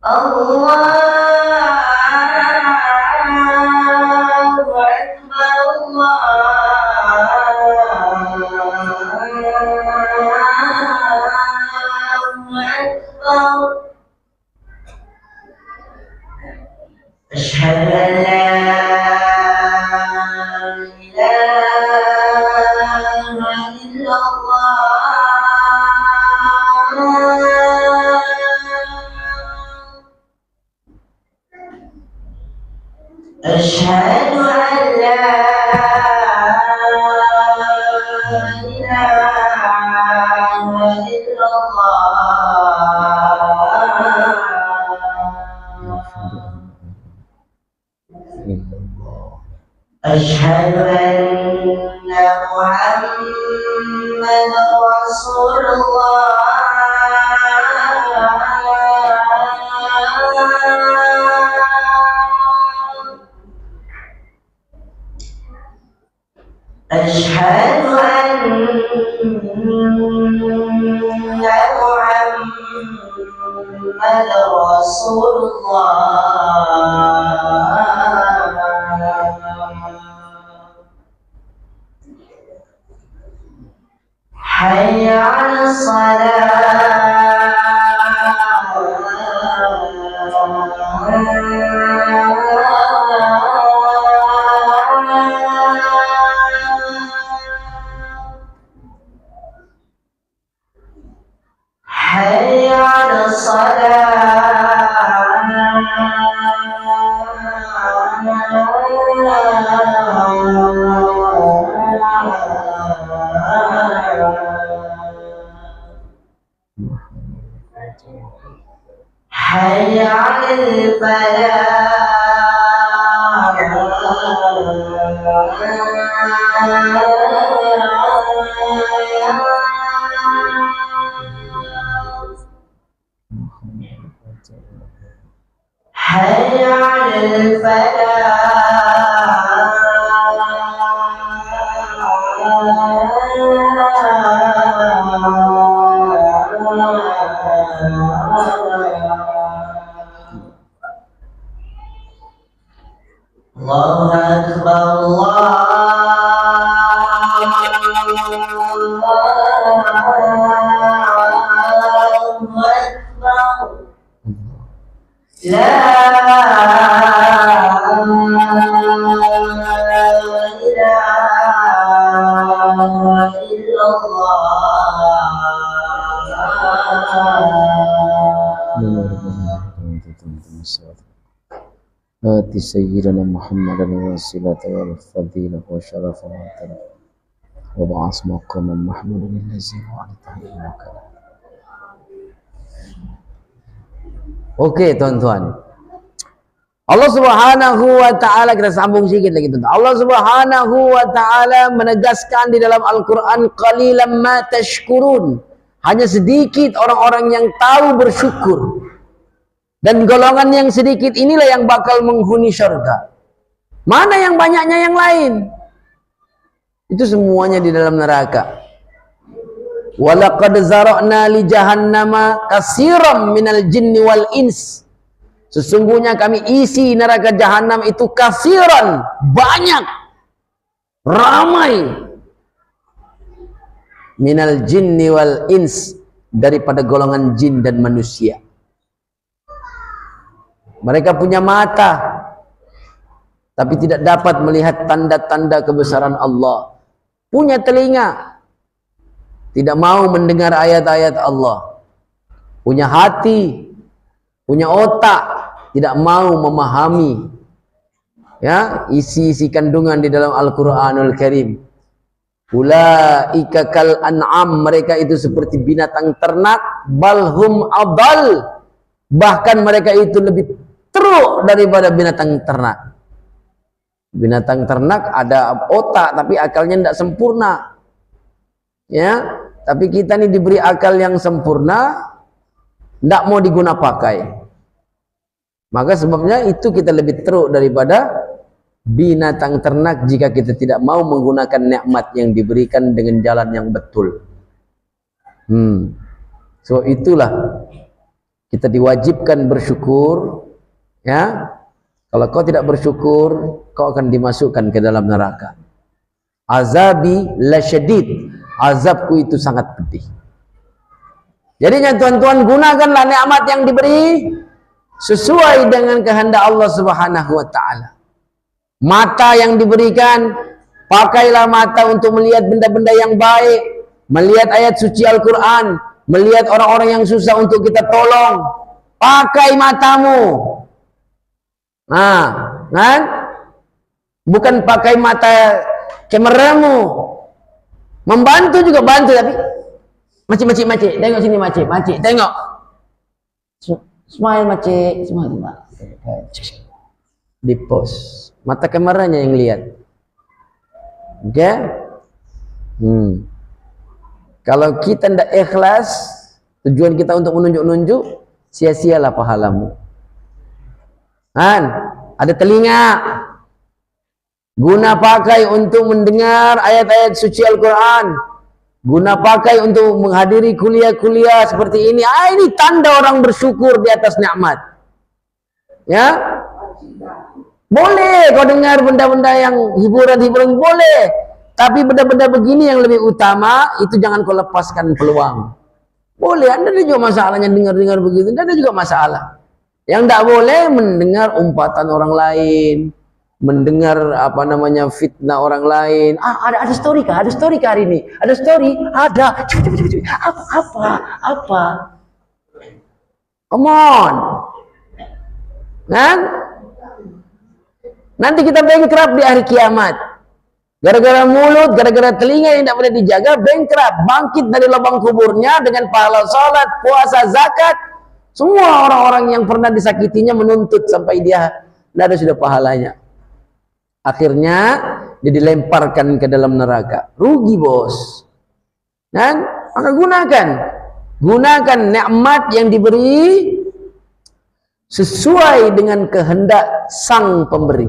Allahu Akbar, أشهد أن لا إله إلا الله أشهد أن لا إله إلا أشهد أن محمدا رسول الله أشهد أن محمدا رسول الله حي على الصلاة حي على حي على الفلاح حي على الله أكبر آتِ سيدنا محمد الوسيلة والفضيلة وشرف المرتبة وابعث مقاما محمودا الذي وعدته إنك. Oke tuan-tuan, Allah Subhanahu wa Ta'ala, kita sambung sedikit lagi tuan. Allah Subhanahu wa Ta'ala menegaskan di dalam Al-Quran, qalilan ma tashkurun, hanya sedikit orang-orang yang tahu bersyukur. Dan golongan yang sedikit inilah yang bakal menghuni syurga. Mana yang banyaknya yang lain? Itu semuanya di dalam neraka. Walaqad zara'na li jahannama katsiran minal jinni wal ins. Sesungguhnya kami isi neraka jahanam itu katsiran, banyak, ramai. Minal jinni wal ins, daripada golongan jin dan manusia. Mereka punya mata, tapi tidak dapat melihat tanda-tanda kebesaran Allah. Punya telinga, tidak mau mendengar ayat-ayat Allah. Punya hati, punya otak, tidak mau memahami ya isi-isi kandungan di dalam Al-Quranul Karim. Ulaika kal an'am, mereka itu seperti binatang ternak, balhum adal, bahkan mereka itu lebih teruk daripada binatang ternak. Binatang ternak ada otak tapi akalnya tidak sempurna. Ya, tapi kita ini diberi akal yang sempurna, tidak mau diguna pakai. Maka sebabnya itu kita lebih teruk daripada binatang ternak jika kita tidak mau menggunakan nikmat yang diberikan dengan jalan yang betul. So itulah kita diwajibkan bersyukur. Ya, kalau kau tidak bersyukur, kau akan dimasukkan ke dalam neraka. Azabi lasyadid, azabku itu sangat pedih. Jadinya tuan-tuan, gunakanlah nikmat yang diberi sesuai dengan kehendak Allah Subhanahu wa Ta'ala. Mata yang diberikan, pakailah mata untuk melihat benda-benda yang baik, melihat ayat suci Al-Quran, melihat orang-orang yang susah untuk kita tolong. Pakai matamu. Kan? Bukan pakai mata kameramu. Membantu juga bantu, tapi macik, tengok sini macik, tengok. Smile macik, smile. Di post. Mata kameranya yang lihat. Oke? Okay? Kalau kita tidak ikhlas, tujuan kita untuk menunjuk-nunjuk, sia-sialah pahalamu. Ada telinga, guna pakai untuk mendengar ayat-ayat suci Al-Quran, guna pakai untuk menghadiri kuliah-kuliah seperti ini. Ini tanda orang bersyukur di atas nikmat. Ya, boleh kau dengar benda-benda yang hiburan-hiburan, boleh, tapi benda-benda begini yang lebih utama itu jangan kau lepaskan peluang. Boleh, Anda ada juga masalahnya dengar-dengar begitu, Anda ada juga masalah. Yang tidak boleh mendengar umpatan orang lain, mendengar fitnah orang lain. Ada story kah? Ada story kah hari ini? Ada story? Ada. Apa? Come on. Kan? Nanti kita bankrupt di hari kiamat. Gara-gara mulut, gara-gara telinga yang tidak boleh dijaga, bankrupt, bangkit dari lubang kuburnya dengan pahala salat, puasa, zakat. Semua orang-orang yang pernah disakitinya menuntut sampai dia tidak ada sudah pahalanya. Akhirnya dia dilemparkan ke dalam neraka. Rugi bos. Dan maka gunakan nikmat yang diberi sesuai dengan kehendak sang pemberi.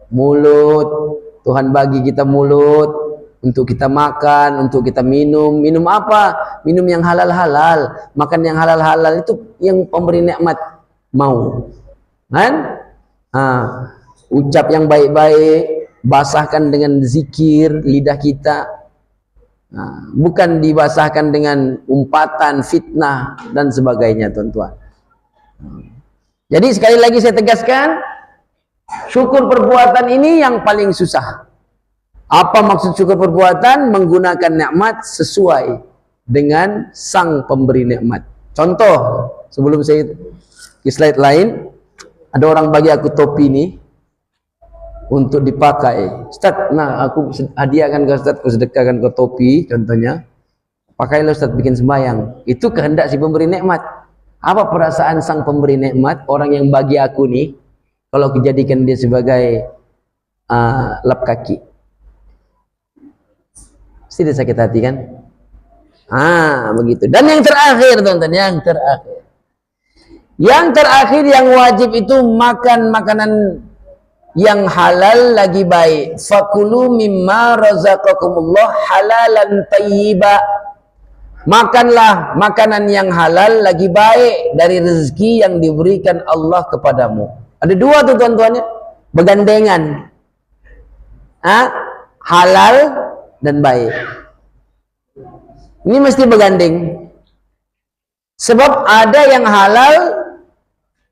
Mulut, Tuhan bagi kita mulut untuk kita makan, untuk kita minum. Minum apa? Minum yang halal-halal. Makan yang halal-halal itu yang pemberi nikmat mau. Kan? Ucap yang baik-baik, basahkan dengan zikir lidah kita. Bukan dibasahkan dengan umpatan, fitnah dan sebagainya, tuan-tuan. Jadi sekali lagi saya tegaskan, syukur perbuatan ini yang paling susah. Apa maksud syukur perbuatan? Menggunakan nikmat sesuai dengan sang pemberi nikmat. Contoh, sebelum saya ke slide lain, ada orang bagi aku topi ini untuk dipakai. Ustaz, nah aku hadiahkan ke Ustaz, aku sedekahkan ke topi, contohnya. Pakailah Ustaz bikin sembahyang. Itu kehendak si pemberi nikmat. Apa perasaan sang pemberi nikmat, orang yang bagi aku nih, kalau aku jadikan dia sebagai lap kaki? Tidak sakit hati kan? Begitu. Dan yang terakhir, teman-teman, yang terakhir yang wajib itu makan makanan yang halal lagi baik. Fakulu mimma razaqakumullah halalan thayyiba. Makanlah makanan yang halal lagi baik dari rezeki yang diberikan Allah kepadamu. Ada dua tuh, tuan-tuannya, bergandengan. Halal dan baik. Ini mesti bergandeng. Sebab ada yang halal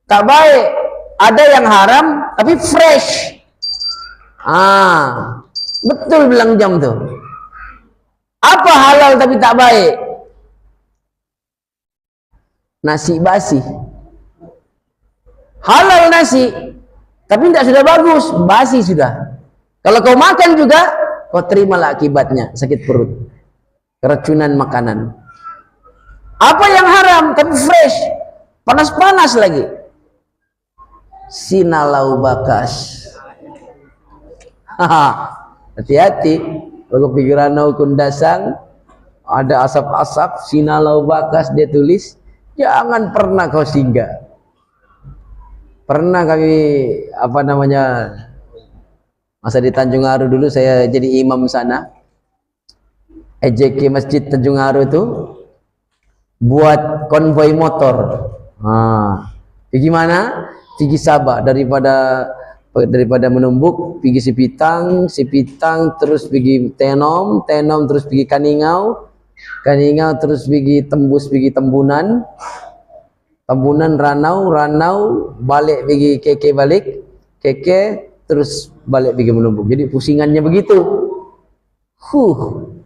tak baik, ada yang haram tapi fresh. Betul bilang jam tuh. Apa halal tapi tak baik? Nasi basi. Halal nasi, tapi tidak sudah bagus, basi sudah. Kalau kau makan juga, kau terimalah akibatnya, sakit perut, keracunan makanan. Apa yang haram tapi fresh, panas-panas lagi, sinalau bakas. Hati-hati, kalau pikiran kun dasang, ada asap-asap, sinalau bakas dia tulis, jangan pernah kau singgah. Pernah kami masa di Tanjung Aru dulu, saya jadi imam sana, EJK Masjid Tanjung Aru itu buat konvoi motor. Pergi mana? Pergi Sabah, daripada menumbuk pergi Sipitang terus pergi Tenom terus pergi Kaningau terus pergi tembus pergi Tembunan Ranau balik pergi Keke terus balik pergi menumbuk. Jadi pusingannya begitu.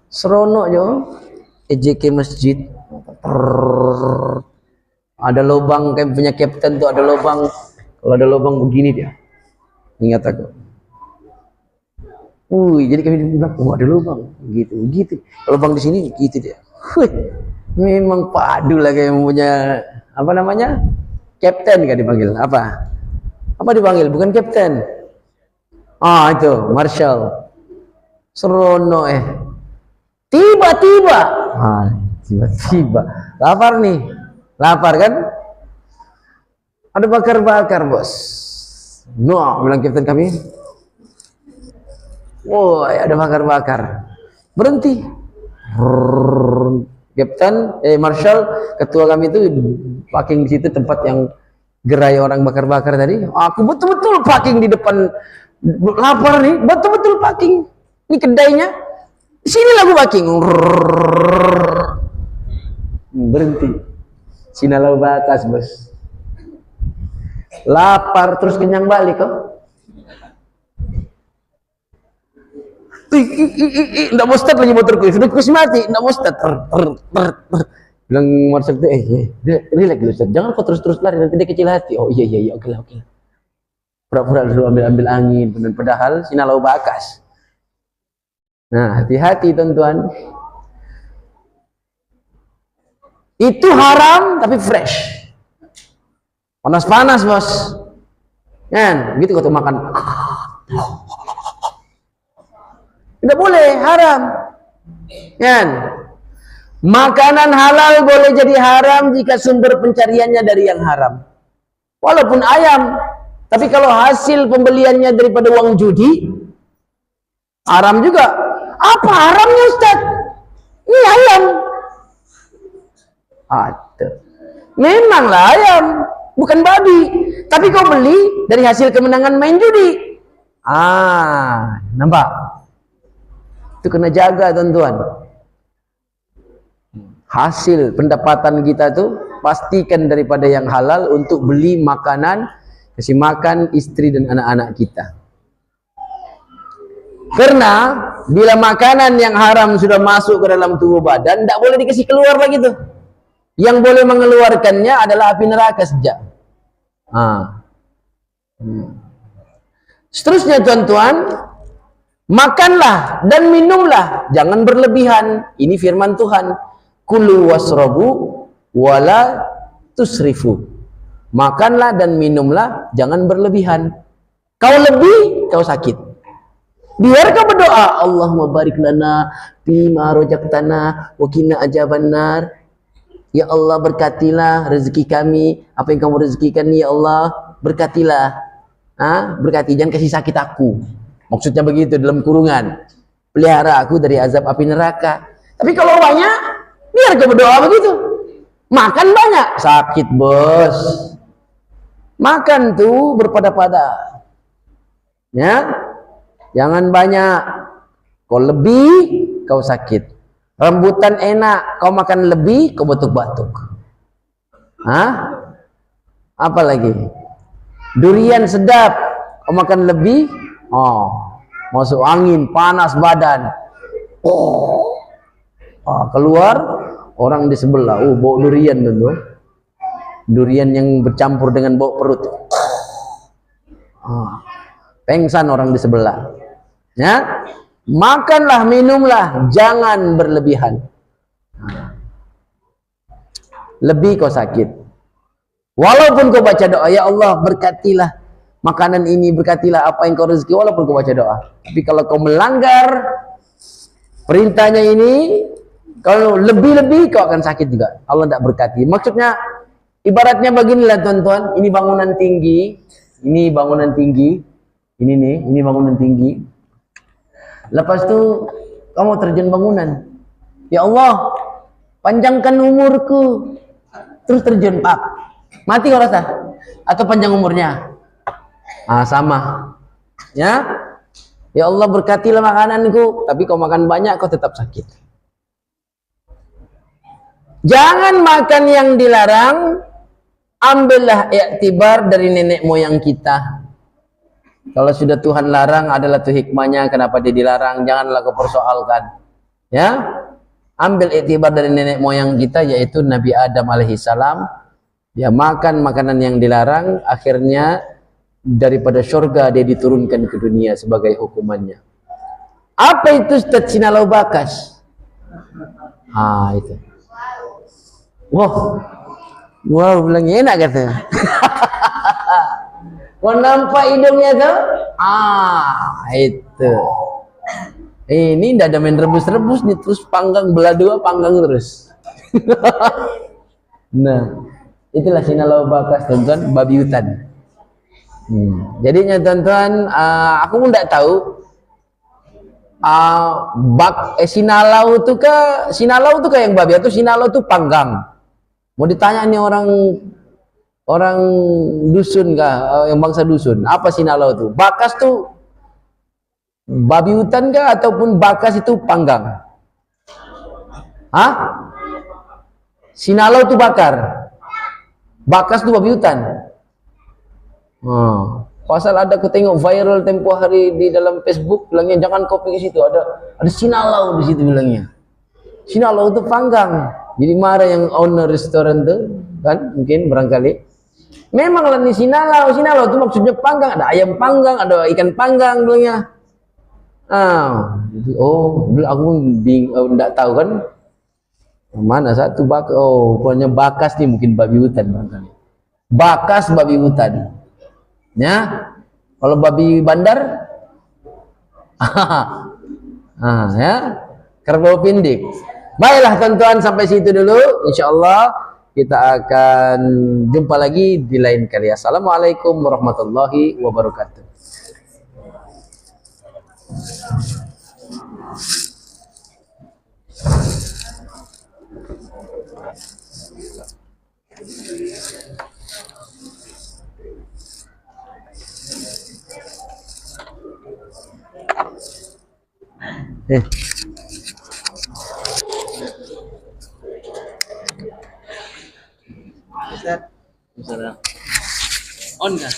Seronok jo. EJK Masjid. Ada lubang, kayak punya kapten tuh, ada lubang. Kalau ada lubang begini dia. Ingat aku. Jadi kami bilang, ada lubang. Gitu. Lubang di sini gitu dia. Memang padu lah kayak punya kapten kan dipanggil. Apa dipanggil? Bukan kapten. Itu Marshall. Serono tiba-tiba lapar nih. Lapar kan? Ada bakar-bakar, bos. Bilang kapten kami. Ada bakar-bakar. Berhenti. Kapten, Marshall, ketua kami itu parking di situ, tempat yang gerai orang bakar-bakar tadi. Aku betul-betul parking di depan. Lapar nih, betul-betul parking. Ini kedainya. Sini lagu parking. Berhenti. Sinalau batas, bos. Lapar terus kenyang balik kok. Nggak mau start lagi motorku. Sudah kursi mati, nggak mau start. Bilang Marcel tuh, relax dulu, Ustaz. Jangan kau terus-terus lari, nanti dia kecil hati. Oh iya, oke lah. Pura-pura dulu ambil angin, padahal sinalau bakas. Nah, hati-hati teman-teman. Itu haram tapi fresh. Panas-panas, bos. Kan, gitu kau makan. Tidak boleh, haram. Kan? Makanan halal boleh jadi haram jika sumber pencariannya dari yang haram. Walaupun ayam, tapi kalau hasil pembeliannya daripada uang judi, haram juga. Apa haramnya, Ustaz? Ini ayam. Ada. Memanglah ayam, bukan babi. Tapi kau beli dari hasil kemenangan main judi. Nampak? Itu kena jaga, tuan-tuan. Hasil pendapatan kita tuh pastikan daripada yang halal untuk beli makanan, kasih makan istri dan anak-anak kita. Karena bila makanan yang haram sudah masuk ke dalam tubuh badan, tidak boleh dikasih keluar lagi tuh. Yang boleh mengeluarkannya adalah api neraka saja. Seterusnya, tuan-tuan, makanlah dan minumlah, jangan berlebihan. Ini firman Tuhan. Kulu wasrobu wala tusrifu. Makanlah dan minumlah, jangan berlebihan. Kau lebih, kau sakit. Biar kau berdoa, Allahumma barik lana bima rojaktana wa qina azabannar. Ya Allah, berkatilah rezeki kami, apa yang kamu rezekikan ya Allah, berkatilah. Berkati, jangan kasih sakit aku. Maksudnya begitu dalam kurungan. Pelihara aku dari azab api neraka. Tapi kalau banyak, biar kau berdoa begitu. Makan banyak, sakit bos. Makan tuh berpada-pada. Ya, jangan banyak. Kau lebih, kau sakit. Rambutan enak, kau makan lebih, kau batuk-batuk. Apa lagi? Durian sedap, kau makan lebih, masuk angin, panas badan. Keluar orang di sebelah, bau durian tentu. Durian yang bercampur dengan bau perut. Pengsan orang di sebelah. Ya, makanlah, minumlah, jangan berlebihan. Lebih kau sakit. Walaupun kau baca doa, ya Allah berkatilah makanan ini, berkatilah apa yang kau rezeki, walaupun kau baca doa. Tapi kalau kau melanggar perintahnya ini, kalau lebih-lebih kau akan sakit juga. Allah tidak berkati. Maksudnya ibaratnya beginilah, tuan-tuan. Ini bangunan tinggi. Ini bangunan tinggi. Ini bangunan tinggi. Lepas itu kamu terjun bangunan. Ya Allah, panjangkan umurku. Terus terjun, Pak. Mati kau rasa? Atau panjang umurnya? Sama. Ya. Ya Allah, berkatilah makananku. Tapi kau makan banyak, kau tetap sakit. Jangan makan yang dilarang. Ambillah iktibar dari nenek moyang kita. Kalau sudah Tuhan larang, adalah tuh hikmahnya kenapa dia dilarang. Janganlah kau persoalkan. Ya, ambil iktibar dari nenek moyang kita, yaitu Nabi Adam alaihissalam. Dia makan makanan yang dilarang, akhirnya daripada surga dia diturunkan ke dunia sebagai hukumannya. Apa itu Ustaz Sinalau Bakas? Itu. Wow, bilangnya enak kata. Kau nampak hidungnya tuh? Itu. Ini tidak ada main rebus-rebus nih, terus panggang belah dua, panggang terus. Nah, itulah Sinalau Bakas, tuan-tuan, babi hutan. Jadinya tuan-tuan, aku pun tidak tahu. Sinalau itu kah yang babi atau sinalau itu panggang? Mau ditanya nih orang dusun kah, yang bangsa dusun, apa sinalau itu? Bakas tuh babi hutan kah ataupun bakas itu panggang? Sinalau itu bakar, bakas itu babi hutan. Pasal ada aku tengok viral tempo hari di dalam Facebook, bilangnya jangan kau pergi situ, ada sinalau di situ bilangnya. Sinalau itu panggang. Jadi marah yang owner restoran tuh, kan? Mungkin barangkali. Memanglah nih sinalau itu maksudnya panggang, ada ayam panggang, ada ikan panggang bilangnya. Aku enggak tahu kan. Mana satu pokoknya bakas nih, mungkin babi hutan barangkali. Bakas babi hutan. Ya. Kalau babi bandar ya, kerbau pindik. Baiklah tuan-tuan, sampai situ dulu. Insyaallah kita akan jumpa lagi di lain kali. Assalamualaikum warahmatullahi wabarakatuh. Ustaz. On kan?